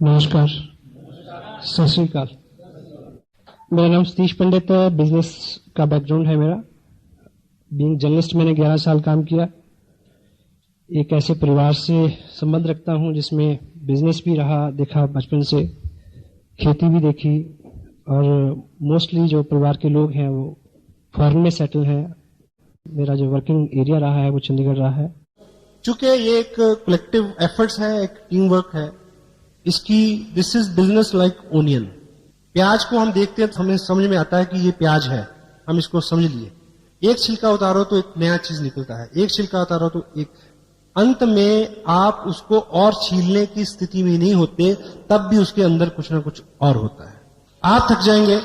नमस्कार, सत श्री अकाल। मेरा नाम सतीश पंडित है। बिजनेस का बैकग्राउंड है मेरा। बीइंग जर्नलिस्ट मैंने 11 साल काम किया। एक ऐसे परिवार से संबंध रखता हूं जिसमें बिजनेस भी रहा, देखा बचपन से, खेती भी देखी, और मोस्टली जो परिवार के लोग हैं वो फॉरेन में सेटल हैं। मेरा जो वर्किंग एरिया रहा है वो चंडीगढ़ रहा है। चूंकि ये एक कलेक्टिव एफर्ट्स है, एक टीम वर्क है, इसकी this is business like onion. प्याज को हम देखते हैं तो हमें समझ में आता है कि ये प्याज है, हम इसको समझ लिए। एक छिलका उतारो तो एक नया चीज निकलता है, एक छिलका उतारो तो एक, अंत में आप उसको और छीलने की स्थिति में नहीं होते, तब भी उसके अंदर कुछ ना कुछ और होता है। आप थक जाएंगे,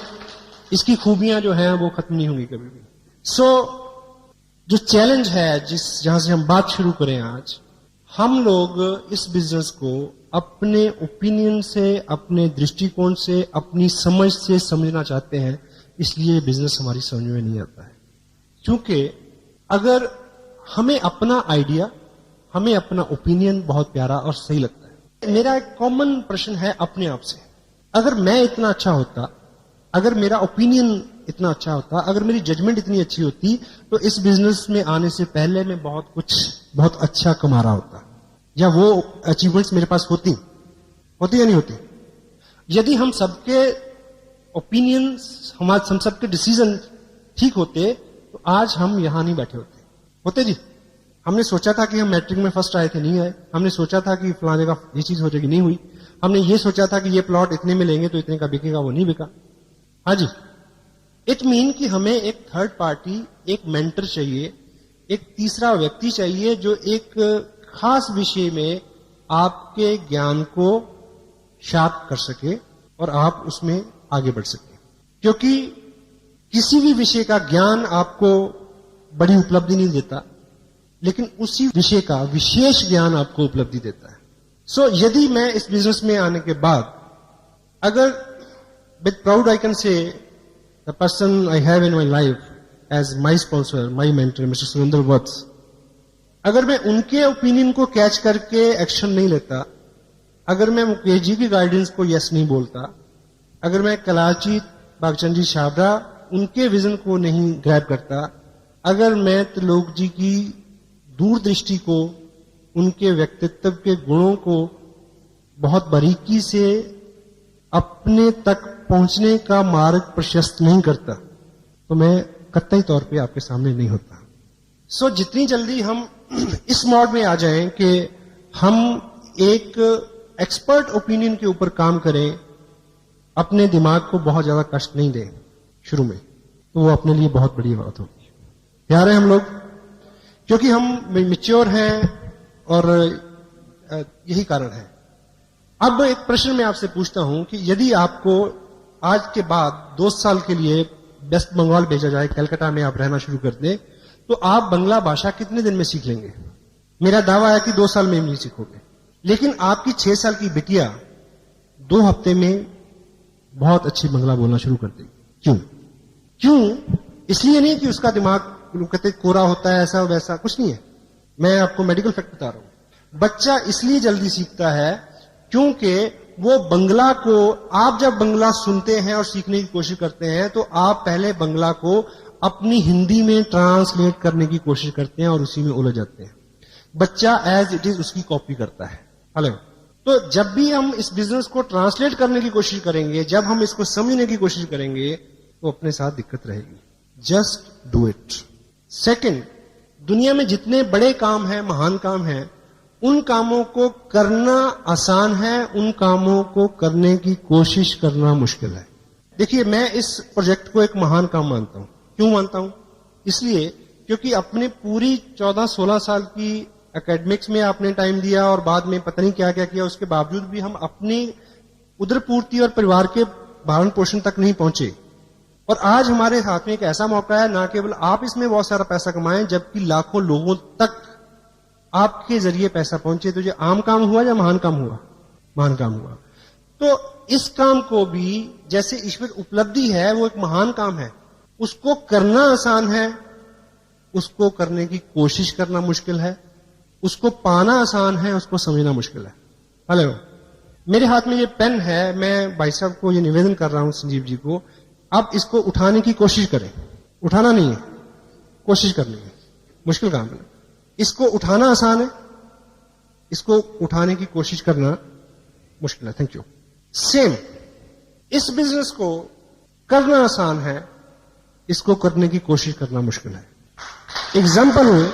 इसकी खूबियां जो हैं वो खत्म नहीं होंगी कभी भी। सो जो चैलेंज है जहां से हम बात शुरू करें आज, हम लोग इस बिजनेस को अपने ओपिनियन से, अपने दृष्टिकोण से, अपनी समझ से समझना चाहते हैं, इसलिए बिजनेस हमारी समझ में नहीं आता है। क्योंकि अगर हमें अपना आइडिया, हमें अपना ओपिनियन बहुत प्यारा और सही लगता है। मेरा एक कॉमन प्रश्न है अपने आप से, अगर मैं इतना अच्छा होता, अगर मेरा ओपिनियन इतना अच्छा होता, अगर मेरी जजमेंट इतनी अच्छी होती, तो इस बिजनेस में आने से पहले मैं बहुत अच्छा कमा रहा होता, या वो अचीवमेंट्स मेरे पास होती या नहीं होती। यदि हम सबके ओपिनियन, हम सबके डिसीजन ठीक होते, तो आज हम यहां नहीं बैठे होते जी। हमने सोचा था कि हम मैट्रिक में फर्स्ट आए थे, नहीं आए। हमने सोचा था कि फलां जगह ये चीज हो जाएगी, नहीं हुई। हमने ये सोचा था कि ये प्लॉट इतने में लेंगे तो इतने का बिकेगा, वो नहीं बिका। हाँ जी, इट मीन कि हमें एक थर्ड पार्टी, एक मेंटर चाहिए, एक तीसरा व्यक्ति चाहिए जो एक खास विषय में आपके ज्ञान को शार्प कर सके और आप उसमें आगे बढ़ सके। क्योंकि किसी भी विषय का ज्ञान आपको बड़ी उपलब्धि नहीं देता, लेकिन उसी विषय का विशेष ज्ञान आपको उपलब्धि देता है। सो यदि मैं इस बिजनेस में आने के बाद, अगर with proud I can say the person I have in my life as my sponsor, my mentor mister Surendra Vats, अगर मैं उनके ओपिनियन को कैच करके एक्शन नहीं लेता, अगर मैं मुकेश जी की गाइडेंस को यस नहीं बोलता, अगर मैं कलाची बागचंद जी छाबड़ा उनके विजन को नहीं ग्रैब करता, अगर मैं त्रिलोक जी की दूरदृष्टि को, उनके व्यक्तित्व के गुणों को बहुत बारीकी से अपने तक पहुंचने का मार्ग प्रशस्त नहीं करता, तो मैं कतई तौर पे आपके सामने नहीं होता। सो जितनी जल्दी हम इस मोड में आ जाएं कि हम एक एक्सपर्ट ओपिनियन के ऊपर काम करें, अपने दिमाग को बहुत ज्यादा कष्ट नहीं दें शुरू में, तो वो अपने लिए बहुत बड़ी बात होगी। प्यारे हम लोग, क्योंकि हम मैच्योर हैं और यही कारण है। अब एक प्रश्न मैं आपसे पूछता हूं कि यदि आपको आज के बाद 2 साल के लिए वेस्ट बंगाल भेजा जाए, कलकत्ता में आप रहना शुरू कर दें, तो आप बंगला भाषा कितने दिन में सीख लेंगे? मेरा दावा है कि 2 साल में नहीं सीखोगे। लेकिन आपकी 6 साल की बिटिया 2 हफ्ते में बहुत अच्छी बंगला बोलना शुरू कर देगी। क्यों? इसलिए नहीं कि उसका दिमाग कहते कोरा होता है, ऐसा वैसा कुछ नहीं है। मैं आपको मेडिकल फैक्ट बता रहा हूं। बच्चा इसलिए जल्दी सीखता है क्योंकि वो बंगला को, आप जब बंगला सुनते हैं और सीखने की कोशिश करते हैं, तो आप पहले बंगला को अपनी हिंदी में ट्रांसलेट करने की कोशिश करते हैं और उसी में उलझ जाते हैं। बच्चा एज इट इज उसकी कॉपी करता है। हेलो, तो जब भी हम इस बिजनेस को ट्रांसलेट करने की कोशिश करेंगे, जब हम इसको समझने की कोशिश करेंगे, तो अपने साथ दिक्कत रहेगी। Just do it. सेकंड, दुनिया में जितने बड़े काम हैं, महान काम हैं, उन कामों को करना आसान है, उन कामों को करने की कोशिश करना मुश्किल है। देखिए, मैं इस प्रोजेक्ट को एक महान काम मानता हूं। क्यों मानता हूं? इसलिए क्योंकि अपने पूरी 14-16 साल की एकेडमिक्स में आपने टाइम दिया और बाद में पता नहीं क्या क्या किया, उसके बावजूद भी हम अपनी उदरपूर्ति और परिवार के भरण पोषण तक नहीं पहुंचे। और आज हमारे हाथ में एक ऐसा मौका है, ना केवल आप इसमें बहुत सारा पैसा कमाएं, जबकि लाखों लोगों तक आपके जरिए पैसा पहुंचे। तो ये आम काम हुआ या महान काम हुआ? महान काम हुआ। तो इस काम को भी जैसे ईश्वर उपलब्धि है, वो एक महान काम है। उसको करना आसान है, उसको करने की कोशिश करना मुश्किल है। उसको पाना आसान है, उसको समझना मुश्किल है। हेलो, मेरे हाथ में ये पेन है, मैं भाई साहब को ये निवेदन कर रहा हूं, संजीव जी को, आप इसको उठाने की कोशिश करें। उठाना नहीं है, कोशिश करनी है, मुश्किल काम है। इसको उठाना आसान है, इसको उठाने की कोशिश करना मुश्किल है। Thank you. सेम, इस बिजनेस को करना आसान है, इसको करने की कोशिश करना मुश्किल है। एग्जाम्पल हुए,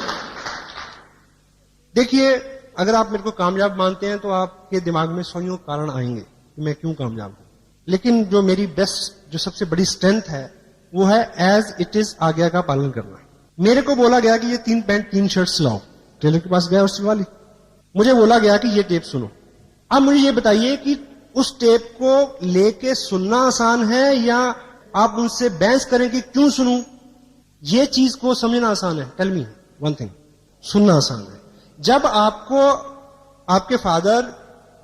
देखिए, अगर आप मेरे को कामयाब मानते हैं तो आपके दिमाग में 100 कारण आएंगे कि मैं क्यों कामयाब हूं। लेकिन जो मेरी बेस्ट, जो सबसे बड़ी स्ट्रेंथ है, वो है एज इट इज आज्ञा का पालन करना। मेरे को बोला गया कि ये 3 पैंट 3 शर्ट सिलाओ, टेलर के पास गया और सिलवा ली। मुझे बोला गया कि ये टेप सुनो। अब मुझे ये बताइए कि उस टेप को लेके सुनना आसान है या आप उनसे बहस करें कि क्यों सुनूं? ये चीज को समझना आसान है। टेल मी वन थिंग, सुनना आसान है। जब आपको आपके फादर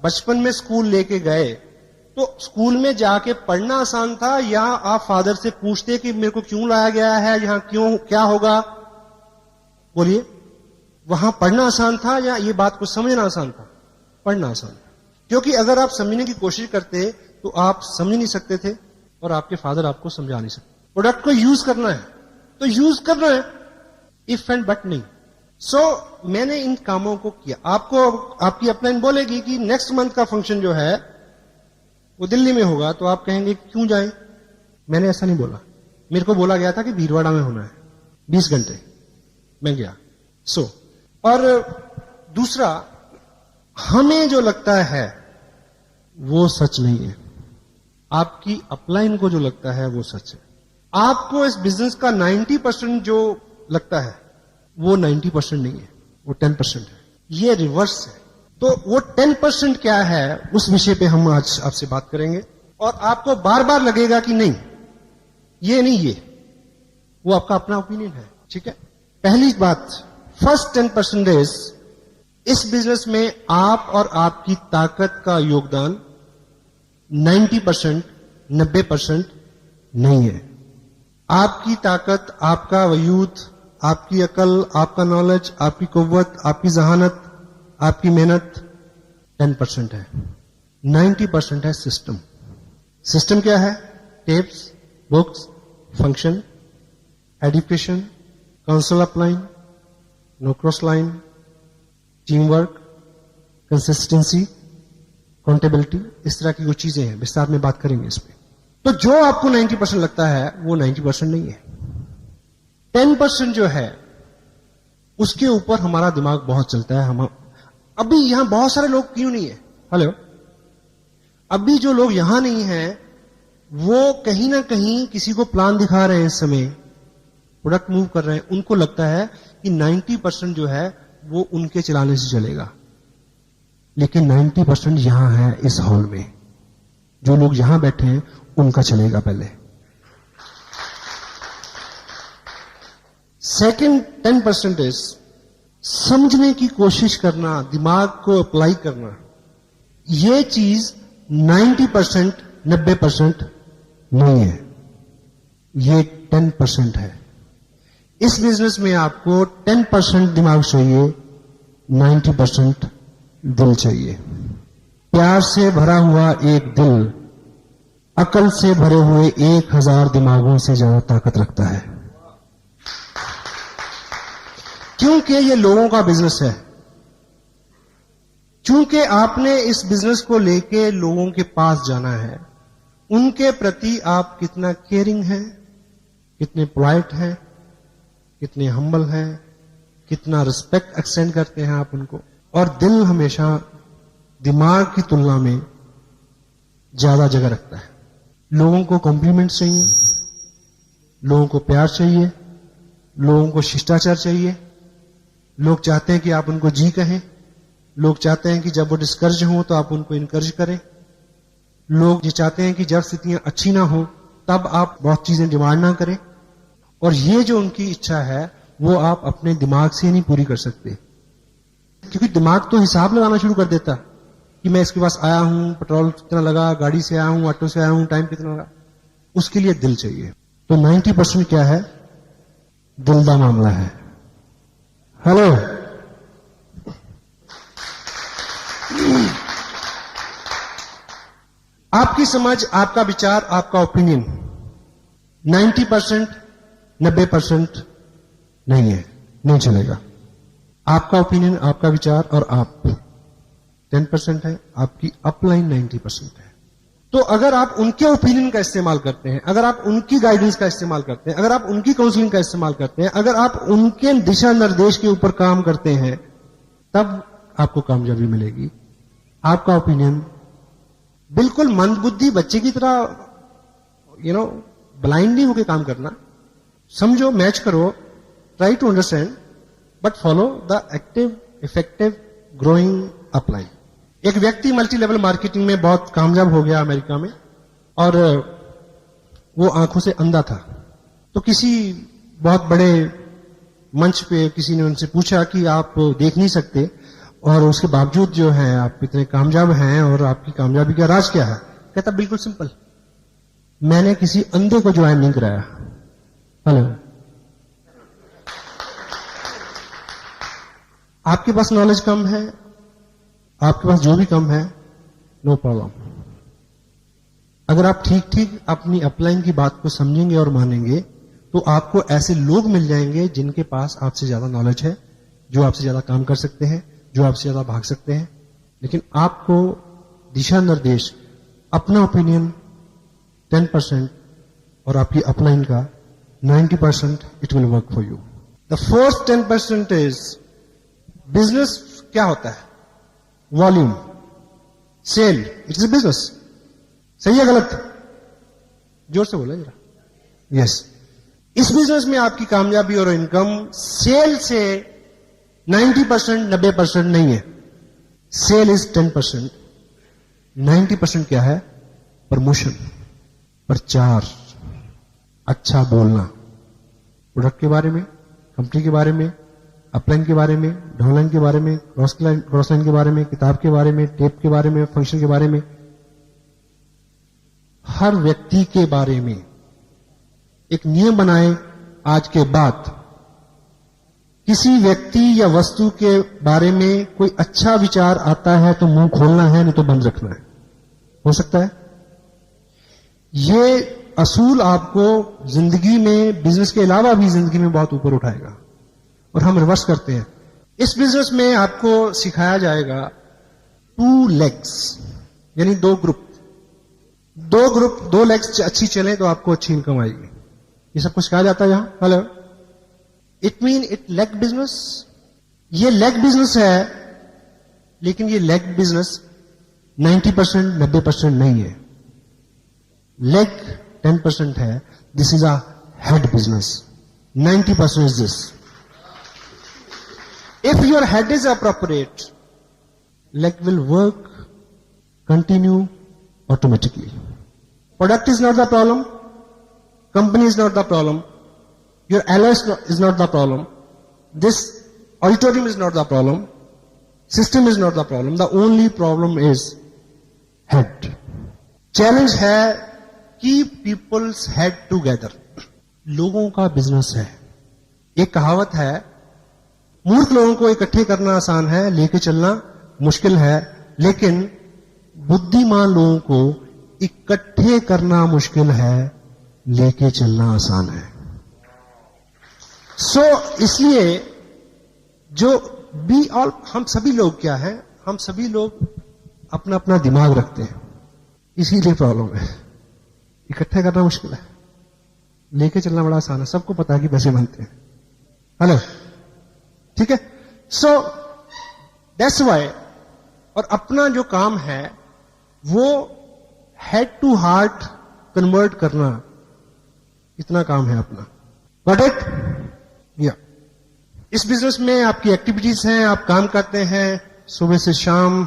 बचपन में स्कूल लेके गए तो स्कूल में जाके पढ़ना आसान था या आप फादर से पूछते कि मेरे को क्यों लाया गया है, यहां क्यों, क्या होगा? बोलिए, वहां पढ़ना आसान था या ये बात को समझना आसान था? पढ़ना आसान था, क्योंकि अगर आप समझने की कोशिश करते तो आप समझ नहीं सकते थे और आपके फादर आपको समझा नहीं सकते। प्रोडक्ट को यूज करना है तो यूज करना है, इफ एंड बट नहीं। सो मैंने इन कामों को किया। आपको आपकी अपलाइन बोलेगी कि नेक्स्ट मंथ का फंक्शन जो है वो दिल्ली में होगा, तो आप कहेंगे क्यों जाएं? मैंने ऐसा नहीं बोला, मेरे को बोला गया था कि भीलवाड़ा में होना है, 20 घंटे, मैं गया। और दूसरा, हमें जो लगता है वो सच नहीं है, आपकी अपलाइन को जो लगता है वो सच है। आपको इस बिजनेस का 90% जो लगता है वो 90% नहीं है, वो 10% है। ये रिवर्स है। तो वो 10% क्या है, उस विषय पे हम आज आपसे बात करेंगे। और आपको बार बार लगेगा कि नहीं, ये नहीं, ये, वो आपका अपना ओपिनियन है, ठीक है। पहली बात, फर्स्ट 10% इस बिजनेस में आप और आपकी ताकत का योगदान 90%, 90% नहीं है। आपकी ताकत, आपका वजूद, आपकी अकल, आपका नॉलेज, आपकी कुव्वत, आपकी जहानत, आपकी मेहनत 10% है। 90% है सिस्टम। सिस्टम क्या है? Tapes, books, function, education, council upline, no cross line, team work, consistency, accountability, इस तरह की वो चीजें हैं। विस्तार में बात करेंगे इस पे। तो जो आपको 90% लगता है वो 90% नहीं है। 10% जो है उसके ऊपर हमारा दिमाग बहुत चलता है। हम अभी यहां बहुत सारे लोग क्यों नहीं है? हेलो, अभी जो लोग यहां नहीं हैं वो कहीं ना कहीं किसी को प्लान दिखा रहे हैं, इस समय प्रोडक्ट मूव कर रहे हैं। उनको लगता है कि 90% जो है वो उनके चलाने से चलेगा, लेकिन 90% यहां है इस हॉल में। जो लोग यहां बैठे हैं उनका चलेगा पहले। सेकंड 10% समझने की कोशिश करना, दिमाग को अप्लाई करना। ये चीज 90%, 90% नहीं है, ये 10% है। इस बिजनेस में आपको 10% दिमाग चाहिए, 90% दिल चाहिए। प्यार से भरा हुआ एक दिल अकल से भरे हुए 1000 दिमागों से ज्यादा ताकत रखता है, क्योंकि ये लोगों का बिजनेस है। क्योंकि आपने इस बिजनेस को लेके लोगों के पास जाना है। उनके प्रति आप कितना केयरिंग हैं, कितने पोलाइट हैं, कितने हम्बल हैं, कितना रिस्पेक्ट एक्सटेंड करते हैं आप उनको। और दिल हमेशा दिमाग की तुलना में ज्यादा जगह रखता है। लोगों को कॉम्प्लीमेंट चाहिए, लोगों को प्यार चाहिए, लोगों को शिष्टाचार चाहिए। लोग चाहते हैं कि आप उनको जी कहें। लोग चाहते हैं कि जब वो डिस्करेज हो तो आप उनको इनकरेज करें। लोग ये चाहते हैं कि जब स्थितियां अच्छी ना हो तब आप बहुत चीजें डिमांड ना करें। और ये जो उनकी इच्छा है वो आप अपने दिमाग से नहीं पूरी कर सकते, क्योंकि दिमाग तो हिसाब लगाना शुरू कर देता कि मैं इसके पास आया हूं, पेट्रोल कितना लगा, गाड़ी से आया हूं, ऑटो से आया हूं, टाइम कितना लगा। उसके लिए दिल चाहिए। तो 90% क्या है? दिल का मामला है। हेलो, आपकी समझ, आपका विचार, आपका ओपिनियन 90%, 90% नहीं है, नहीं चलेगा। आपका ओपिनियन, आपका विचार और आप 10% है, आपकी अपलाइन 90% है। तो अगर आप उनके ओपिनियन का इस्तेमाल करते हैं, अगर आप उनकी गाइडेंस का इस्तेमाल करते हैं, अगर आप उनकी काउंसलिंग का इस्तेमाल करते हैं, अगर आप उनके दिशा निर्देश के ऊपर काम करते हैं, तब आपको कामयाबी मिलेगी। आपका ओपिनियन बिल्कुल मंदबुद्धि बच्चे की तरह ब्लाइंडली होकर काम करना, समझो, मैच करो, try to understand, but follow the active, effective, growing upline. एक व्यक्ति मल्टी लेवल मार्केटिंग में बहुत कामयाब हो गया अमेरिका में, और वो आंखों से अंधा था। तो किसी बहुत बड़े मंच पे किसी ने उनसे पूछा कि आप देख नहीं सकते और उसके बावजूद जो है आप इतने कामयाब हैं, और आपकी कामयाबी का राज क्या है? कहता बिल्कुल सिंपल, मैंने किसी अंधे को ज्वाइन नहीं कराया। हेलो, आपके पास नॉलेज कम है, आपके पास जो भी कम है, नो प्रॉब्लम। अगर आप ठीक ठीक अपनी अपलाइन की बात को समझेंगे और मानेंगे, तो आपको ऐसे लोग मिल जाएंगे जिनके पास आपसे ज्यादा नॉलेज है, जो आपसे ज्यादा काम कर सकते हैं, जो आपसे ज्यादा भाग सकते हैं। लेकिन आपको दिशा निर्देश, अपना ओपिनियन 10% और आपकी अपलाइन का 90%, it will work for you. The fourth 10% is business. क्या होता है? Volume, sale, it is a business. सही है गलत? जोर से बोला जरा। यस, इस बिजनेस में आपकी कामयाबी और इनकम सेल से 90%, 90% नहीं है। Cell is 10%। 90% क्या है? प्रमोशन, प्रचार, अच्छा बोलना, प्रोडक्ट के बारे में, कंपनी के बारे में, अपलाइन के बारे में, डाउनलाइन के बारे में, क्रॉस लाइन के बारे में, किताब के बारे में, टेप के बारे में, फंक्शन के बारे में, हर व्यक्ति के बारे में एक नियम बनाएं। आज के बाद किसी व्यक्ति या वस्तु के बारे में कोई अच्छा विचार आता है तो मुंह खोलना है, नहीं तो बंद रखना है। हो सकता है ये असूल आपको जिंदगी में, बिजनेस के अलावा भी जिंदगी में बहुत ऊपर उठाएगा। और हम रिवर्स करते हैं। इस बिजनेस में आपको सिखाया जाएगा 2 legs, यानी 2 ग्रुप। 2 लेग्स अच्छी चले तो आपको अच्छी इनकम आएगी। ये सब कुछ सिखाया जाता है यहां। Hello, it mean it leg business. ये लेग बिजनेस है, लेकिन ये लेग बिजनेस 90%, 90% नहीं है। लेग 10% है। This is a head business. 90% is this. If your head is appropriate, leg will work, continue automatically. Product is not the problem. Company is not the problem. Your alloy is not the problem. This auditorium is not the problem. System is not the problem. The only problem is head. Challenge है, keep people's head together. लोगों का business है। एक कहावत है, मूर्ख लोगों को इकट्ठे करना आसान है, लेके चलना मुश्किल है। लेकिन बुद्धिमान लोगों को इकट्ठे करना मुश्किल है, लेके चलना आसान है। इसलिए जो हम सभी लोग क्या है, हम सभी लोग अपना अपना दिमाग रखते हैं, इसीलिए प्रॉब्लम है। इकट्ठे करना मुश्किल है, लेके चलना बड़ा आसान है। सबको पता है कि पैसे बनते हैं। हेलो, ठीक है? So that's why. और अपना जो काम है वो हेड टू हार्ट कन्वर्ट करना, इतना काम है अपना। Got it? या इस बिजनेस में आपकी एक्टिविटीज हैं, आप काम करते हैं सुबह से शाम,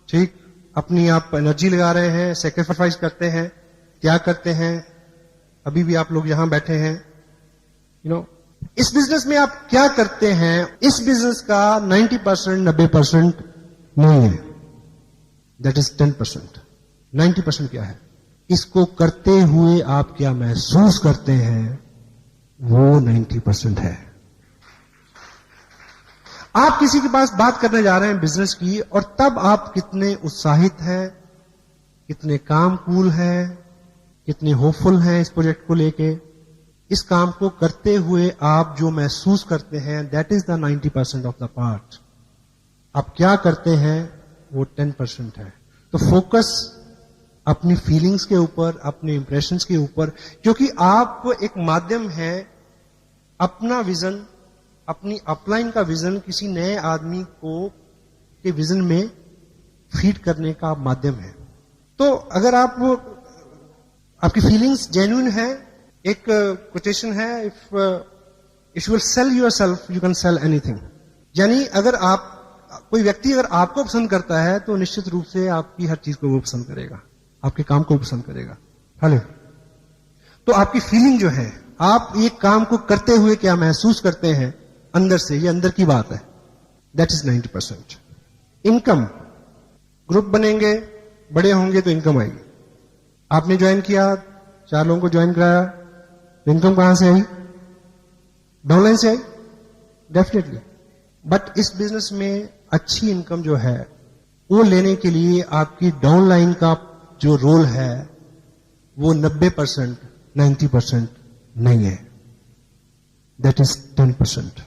ठीक? अपनी आप एनर्जी लगा रहे हैं, सेक्रीफाइस करते हैं, त्याग करते हैं। अभी भी आप लोग यहां बैठे हैं। इस बिजनेस में आप क्या करते हैं? इस बिजनेस का 90%, 90% नहीं है। That is 10%। 90% क्या है? इसको करते हुए आप क्या महसूस करते हैं, वो 90% है। आप किसी के पास बात करने जा रहे हैं बिजनेस की, और तब आप कितने उत्साहित हैं, कितने काम कूल हैं, कितने होपफुल हैं इस प्रोजेक्ट को लेके। इस काम को करते हुए आप जो महसूस करते हैं, that is the 90% of the part. आप क्या करते हैं वो 10% है। तो फोकस अपनी फीलिंग्स के ऊपर, अपने इंप्रेशंस के ऊपर, क्योंकि आप एक माध्यम है अपना विजन, अपनी अपलाइन का विजन किसी नए आदमी को के विजन में फीड करने का माध्यम है। तो अगर आपकी फीलिंग्स जेन्युइन है, एक कोटेशन है, if you will sell yourself you can sell anything. यानी अगर कोई व्यक्ति अगर आपको पसंद करता है तो निश्चित रूप से आपकी हर चीज को वो पसंद करेगा, आपके काम को पसंद करेगा। हेलो, तो आपकी फीलिंग जो है, आप ये काम को करते हुए क्या महसूस करते हैं अंदर से, ये अंदर की बात है। That is 90%। इनकम, ग्रुप बनेंगे, बड़े होंगे तो इनकम आएगी। आपने ज्वाइन किया, 4 लोगों को ज्वाइन कराया, तो इनकम कहां से आई? डाउनलाइन से आई, डेफिनेटली। बट इस बिजनेस में अच्छी इनकम जो है वो लेने के लिए आपकी डाउनलाइन का जो रोल है वो 90%, 90% नहीं है, दैट इज 10%।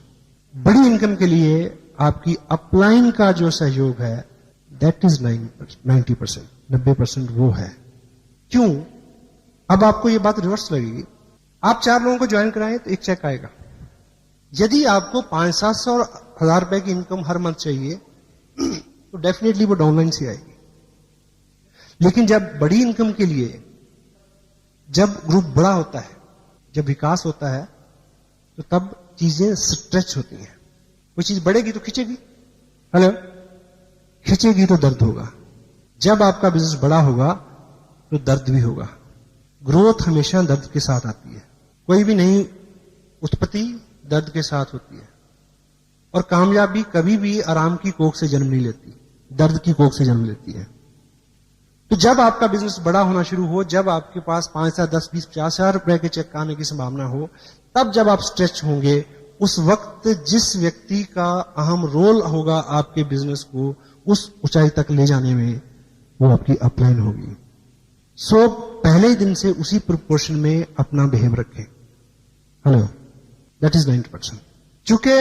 बड़ी इनकम के लिए आपकी अपलाइन का जो सहयोग है दैट इज 90%, 90% वो है। क्यों? अब आपको ये बात रिवर्स लगेगी। आप 4 लोगों को ज्वाइन कराएं तो एक चेक आएगा। यदि आपको 500-700 और 1000 रुपए की इनकम हर मंथ चाहिए तो डेफिनेटली वो डाउनलाइन से आएगी। लेकिन जब बड़ी इनकम के लिए, जब ग्रुप बड़ा होता है, जब विकास होता है, तो तब चीजें स्ट्रेच होती हैं। कोई चीज बढ़ेगी तो खींचेगी, हेलो, खींचेगी तो दर्द होगा। जब आपका बिजनेस बड़ा होगा तो दर्द भी होगा। ग्रोथ हमेशा दर्द के साथ आती है। कोई भी नई उत्पत्ति दर्द के साथ होती है। और कामयाबी कभी भी आराम की कोख से जन्म नहीं लेती, दर्द की कोख से जन्म लेती है। तो जब आपका बिजनेस बड़ा होना शुरू हो, जब आपके पास 5 या 10, 20, 50 हजार रुपए के चेक आने की संभावना हो, तब जब आप स्ट्रेच होंगे, उस वक्त जिस व्यक्ति का अहम रोल होगा आपके बिजनेस को उस ऊंचाई तक ले जाने में, वो आपकी अपलाइन होगी। सो पहले ही दिन से उसी प्रोपोर्शन में अपना बिहेव रखें। Hello, that is 90%। चूंकि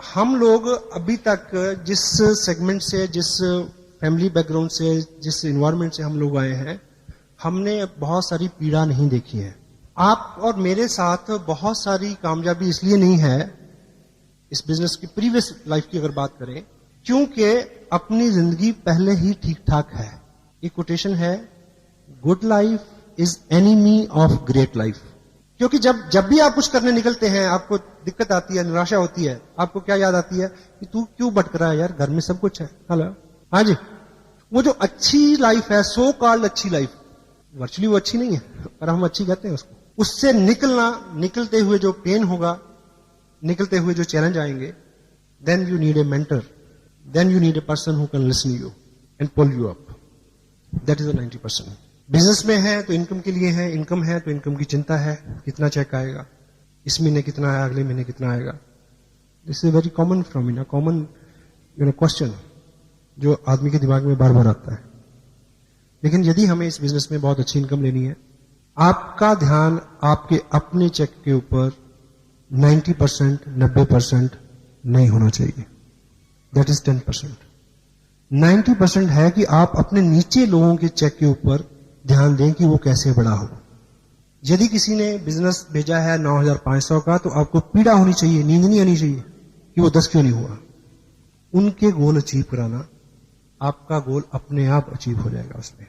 हम लोग अभी तक जिस सेगमेंट से, जिस फैमिली बैकग्राउंड से, जिस इन्वायरमेंट से हम लोग आए हैं, हमने बहुत सारी पीड़ा नहीं देखी है। आप और मेरे साथ बहुत सारी कामयाबी इसलिए नहीं है इस बिजनेस की, प्रीवियस लाइफ की अगर बात करें, क्योंकि अपनी जिंदगी पहले ही ठीक ठाक है। एक कोटेशन है, good life is enemy of great life. क्योंकि जब भी आप कुछ करने निकलते हैं, आपको दिक्कत आती है, निराशा होती है, आपको क्या याद आती है कि तू क्यों भटक रहा है यार, घर में सब कुछ है। हेलो, हाँ जी, वो जो अच्छी लाइफ है, सो कॉल्ड अच्छी लाइफ, वर्चुअली वो अच्छी नहीं है पर हम अच्छी कहते हैं उसको, उससे निकलते हुए जो पेन होगा, निकलते हुए जो चैलेंज आएंगे, then you need a mentor, then you need a person who can listen you and pull you up. That is the 90%। Business में है तो इनकम के लिए है, इनकम है तो इनकम की चिंता है, कितना चेक आएगा, इस महीने कितना आया, अगले महीने कितना आएगा। This is very common phenomena, common question जो आदमी के दिमाग में बार बार आता है। लेकिन यदि हमें इस बिजनेस में बहुत अच्छी इनकम लेनी है, आपका ध्यान आपके अपने चेक के ऊपर 90%, 90% नहीं होना चाहिए। That is 10%। 90% है कि आप अपने नीचे लोगों के चेक के ऊपर ध्यान दें कि वो कैसे बड़ा हो। यदि किसी ने बिजनेस भेजा है 9500 का, तो आपको पीड़ा होनी चाहिए, नींद नहीं आनी चाहिए कि वो 10 क्यों नहीं हुआ। उनके गोल अचीव कराना, आपका गोल अपने आप अचीव हो जाएगा उसमें।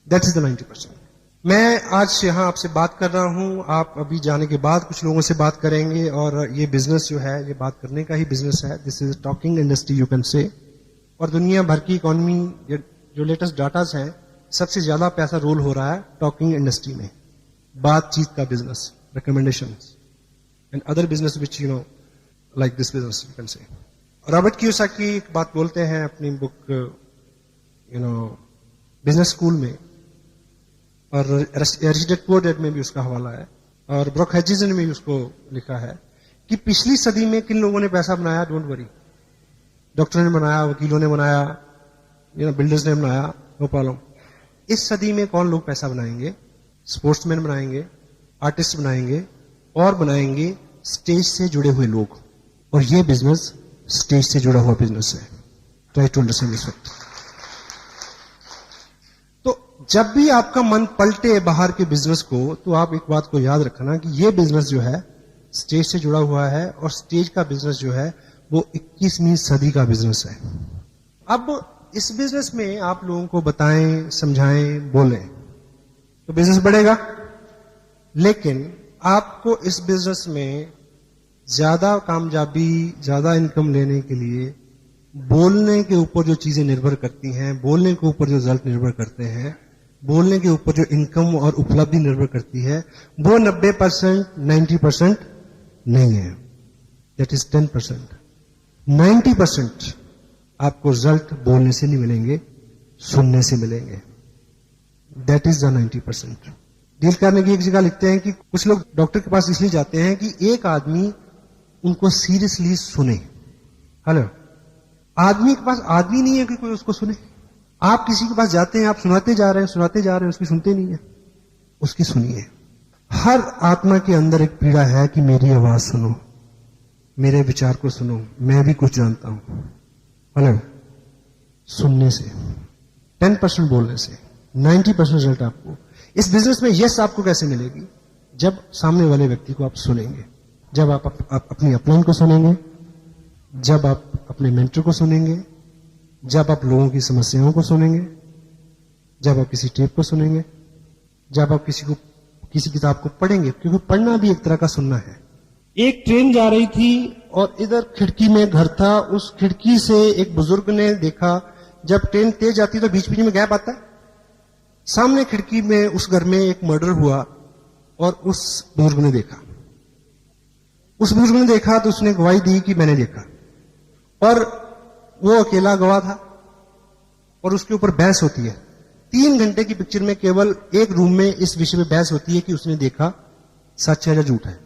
That is the 90%। मैं आज यहाँ आपसे बात कर रहा हूँ, आप अभी जाने के बाद कुछ लोगों से बात करेंगे, और ये बिजनेस जो है ये बात करने का ही बिजनेस है। This is talking industry you can say. और दुनिया भर की इकोनॉमी, जो लेटेस्ट डाटाज हैं, सबसे ज्यादा पैसा रोल हो रहा है टॉकिंग इंडस्ट्री में, बातचीत का business, recommendations and other business which you know like this business you can say. Robert Kiyosaki एक बात बोलते हैं अपनी बुक बिजनेस स्कूल में, और रिच पुअर डैड में भी उसका हवाला है, और ब्रुक हचिंसन ने भी उसको लिखा है कि पिछली सदी में किन लोगों ने पैसा बनाया। डोंट वरी, डॉक्टरों ने बनाया, वकीलों ने बनाया, बिल्डर्स ने बनाया, नो प्रॉब्लम। इस सदी में कौन लोग पैसा बनाएंगे? स्पोर्ट्समैन बनाएंगे, आर्टिस्ट बनाएंगे और बनाएंगे स्टेज से जुड़े हुए लोग। और ये बिजनेस स्टेज से जुड़ा हुआ बिजनेस है। Try to understand this fact. तो जब भी आपका मन पलटे बाहर के बिजनेस को, तो आप एक बात को याद रखना कि ये बिजनेस जो है स्टेज से जुड़ा हुआ है, और स्टेज का बिजनेस जो है वो 21वीं सदी का बिजनेस है। अब इस बिजनेस में आप लोगों को बताएं, समझाएं, बोलें तो बिजनेस बढ़ेगा। लेकिन आपको इस बिजनेस में ज्यादा कामयाबी, ज्यादा इनकम लेने के लिए बोलने के ऊपर जो चीजें निर्भर करती हैं, बोलने के ऊपर जो रिजल्ट निर्भर करते हैं, बोलने के ऊपर जो इनकम और उपलब्धि निर्भर करती है, वो 90%, 90% नहीं है। That is 10%। 90% आपको रिजल्ट बोलने से नहीं मिलेंगे, सुनने से मिलेंगे। That is the 90%। डील करने की एक जगह लिखते हैं कि कुछ लोग डॉक्टर के पास इसलिए जाते हैं कि एक आदमी उनको सीरियसली सुने। हेलो, आदमी के पास आदमी नहीं है कि कोई उसको सुने। आप किसी के पास जाते हैं, आप सुनाते जा रहे हैं, उसकी सुनते नहीं है, उसकी सुनिए। हर आत्मा के अंदर एक पीड़ा है कि मेरी आवाज सुनो, मेरे विचार को सुनो, मैं भी कुछ जानता हूं। हेलो, सुनने से, 10% बोलने से 90% रिजल्ट आपको इस बिजनेस में यस आपको कैसे मिलेगी? जब सामने वाले व्यक्ति को आप सुनेंगे, जब आप अपनी अपलाइन को सुनेंगे, जब आप अपने मेंटर को सुनेंगे, जब आप लोगों की समस्याओं को सुनेंगे, जब आप किसी टेप को सुनेंगे, जब आप किसी किताब को पढ़ेंगे, क्योंकि पढ़ना भी एक तरह का सुनना है। एक ट्रेन जा रही थी और इधर खिड़की में घर था। उस खिड़की से एक बुजुर्ग ने देखा, जब ट्रेन तेज जाती तो बीच बीच में गैप आता है। सामने खिड़की में उस घर में एक मर्डर हुआ और उस बुजुर्ग ने देखा। उस बुजुर्ग ने देखा तो उसने गवाही दी कि मैंने देखा, और वो अकेला गवाह था और उसके ऊपर बहस होती है। 3 घंटे की पिक्चर में केवल एक रूम में इस विषय में बहस होती है कि उसने देखा सच है या झूठ है।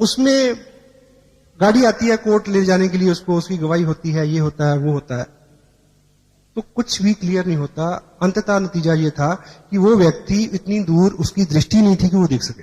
उसमें गाड़ी आती है कोर्ट ले जाने के लिए, उसको उसकी गवाही होती है, ये होता है, वो होता है, तो कुछ भी क्लियर नहीं होता। अंततः नतीजा ये था कि वो व्यक्ति इतनी दूर उसकी दृष्टि नहीं थी कि वो देख सके।